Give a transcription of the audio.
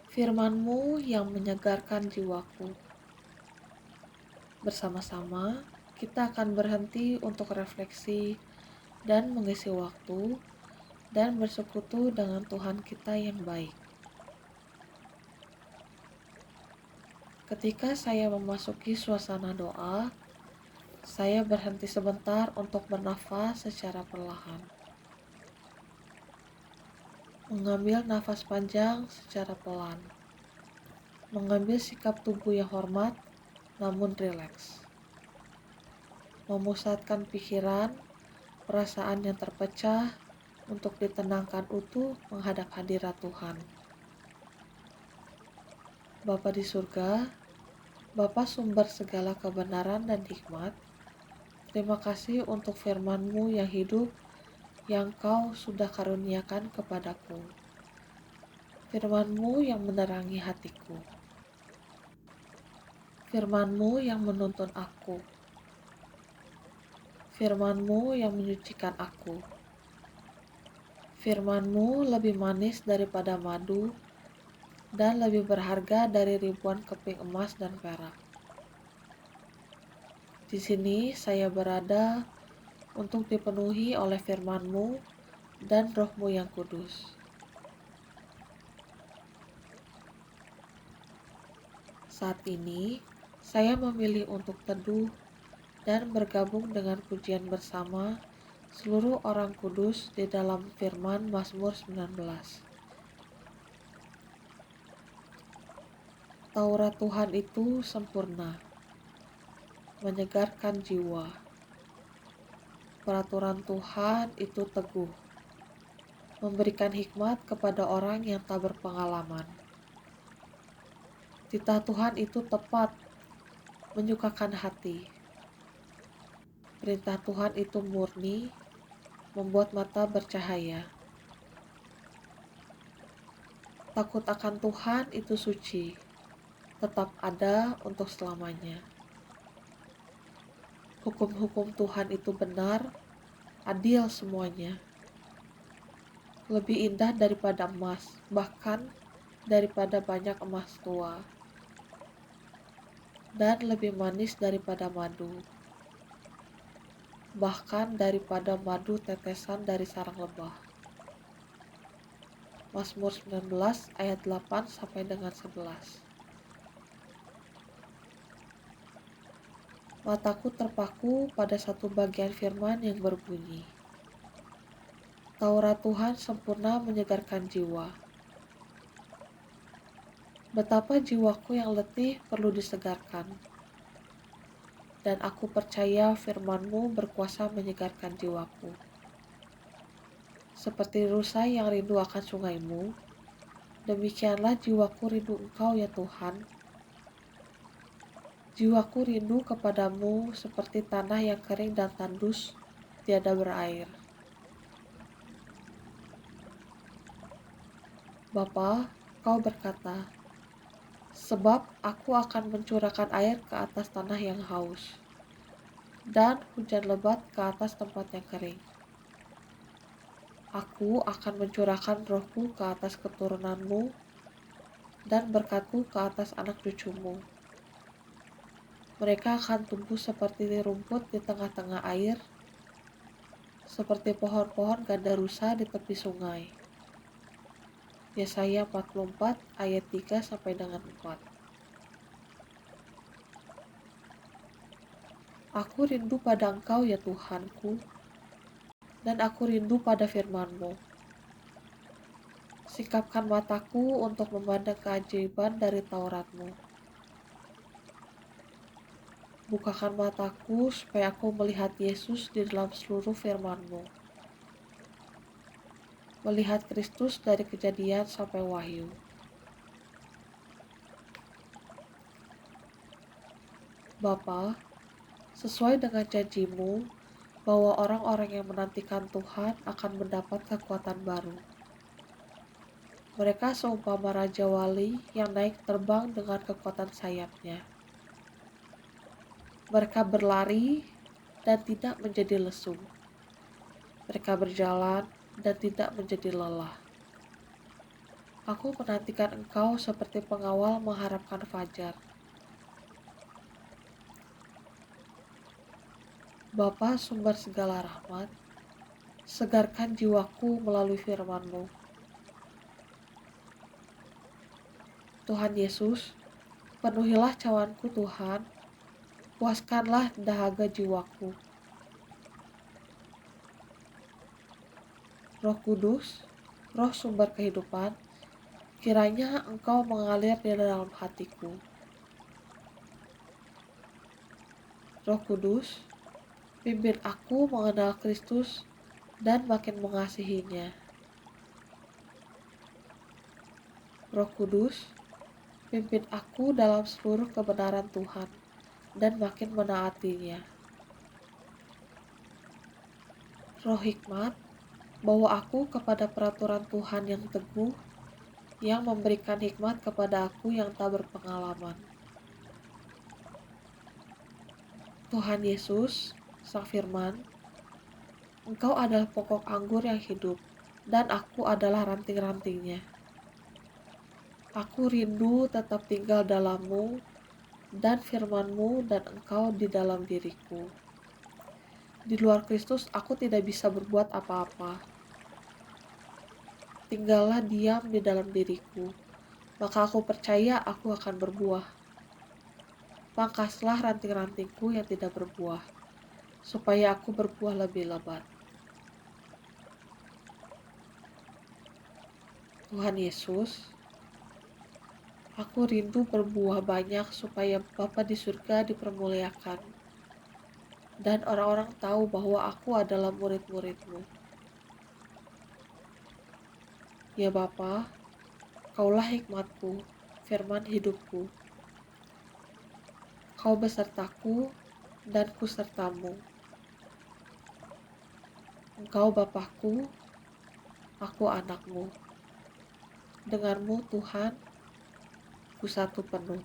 Firman-Mu yang menyegarkan jiwaku. Bersama-sama, kita akan berhenti untuk refleksi dan mengisi waktu dan bersekutu dengan Tuhan kita yang baik. Ketika saya memasuki suasana doa, saya berhenti sebentar untuk bernafas secara perlahan. Mengambil nafas panjang secara pelan. Mengambil sikap tubuh yang hormat namun rileks. Memusatkan pikiran, perasaan yang terpecah untuk ditenangkan utuh menghadap hadirat Tuhan. Bapa di surga, Bapa sumber segala kebenaran dan hikmat, terima kasih untuk firman-Mu yang hidup yang Kau sudah karuniakan kepadaku. Firman-Mu yang menerangi hatiku. Firman-Mu yang menuntun aku. Firman-Mu yang menyucikan aku. Firman-Mu lebih manis daripada madu dan lebih berharga dari ribuan keping emas dan perak. Di sini saya berada untuk dipenuhi oleh firman-Mu dan Roh-Mu yang kudus. Saat ini, saya memilih untuk teduh dan bergabung dengan pujian bersama seluruh orang kudus di dalam firman Mazmur 19. Taurat Tuhan itu sempurna, menyegarkan jiwa. Peraturan Tuhan itu teguh, memberikan hikmat kepada orang yang tak berpengalaman. Titah Tuhan itu tepat, menyukakan hati. Perintah Tuhan itu murni, membuat mata bercahaya. Takut akan Tuhan itu suci, tetap ada untuk selamanya. Hukum-hukum Tuhan itu benar, adil semuanya. Lebih indah daripada emas, bahkan daripada banyak emas tua. Dan lebih manis daripada madu, bahkan daripada madu tetesan dari sarang lebah. Mazmur 19 ayat 8 sampai dengan 11. Mataku terpaku pada satu bagian firman yang berbunyi, Taurat Tuhan sempurna menyegarkan jiwa. Betapa jiwaku yang letih perlu disegarkan. Dan aku percaya firman-Mu berkuasa menyegarkan jiwaku. Seperti rusa yang rindu akan sungai-Mu, demikianlah jiwaku rindu Engkau ya Tuhan. Jiwaku rindu kepadamu seperti tanah yang kering dan tandus, tiada berair. Bapa, Kau berkata, sebab aku akan mencurahkan air ke atas tanah yang haus, dan hujan lebat ke atas tempat yang kering. Aku akan mencurahkan rohku ke atas keturunanmu, dan berkatku ke atas anak cucumu. Mereka akan tumbuh seperti rumput di tengah-tengah air, seperti pohon-pohon gandarusa di tepi sungai. Yesaya 44 ayat 3 sampai dengan 4. Aku rindu pada Engkau ya Tuhanku, dan aku rindu pada firman-Mu. Sikapkan mataku untuk memandang keajaiban dari Taurat-Mu. Bukakan mataku supaya aku melihat Yesus di dalam seluruh firman-Mu. Melihat Kristus dari Kejadian sampai Wahyu. Bapa, sesuai dengan janji-Mu bahwa orang-orang yang menantikan Tuhan akan mendapat kekuatan baru. Mereka seumpama Raja Wali yang naik terbang dengan kekuatan sayapnya. Mereka berlari dan tidak menjadi lesu. Mereka berjalan dan tidak menjadi lelah. Aku menantikan Engkau seperti pengawal mengharapkan fajar. Bapa sumber segala rahmat, segarkan jiwaku melalui firman-Mu. Tuhan Yesus, penuhilah cawanku Tuhan, puaskanlah dahaga jiwaku. Roh Kudus, Roh sumber kehidupan, kiranya Engkau mengalir di dalam hatiku. Roh Kudus, pimpin aku mengenal Kristus dan makin mengasihinya. Roh Kudus, pimpin aku dalam seluruh kebenaran Tuhan dan makin menaatinya. Roh hikmat, bawa aku kepada peraturan Tuhan yang teguh, yang memberikan hikmat kepada aku yang tak berpengalaman. Tuhan Yesus, Sang Firman, Engkau adalah pokok anggur yang hidup, dan aku adalah ranting-rantingnya. Aku rindu tetap tinggal dalam-Mu, dan firman-Mu dan Engkau di dalam diriku. Di luar Kristus, aku tidak bisa berbuat apa-apa. Tinggallah diam di dalam diriku, maka aku percaya aku akan berbuah. Pangkaslah ranting-rantingku yang tidak berbuah, supaya aku berbuah lebih lebat. Tuhan Yesus, aku rindu berbuah banyak supaya Bapa di surga dipermuliakan, dan orang-orang tahu bahwa aku adalah murid-murid-Mu. Ya Bapa, Kaulah hikmatku, firman hidupku. Kau besertaku, dan ku sertamu. Engkau Bapakku, aku anakmu. Denganmu Tuhan, ku satu penuh.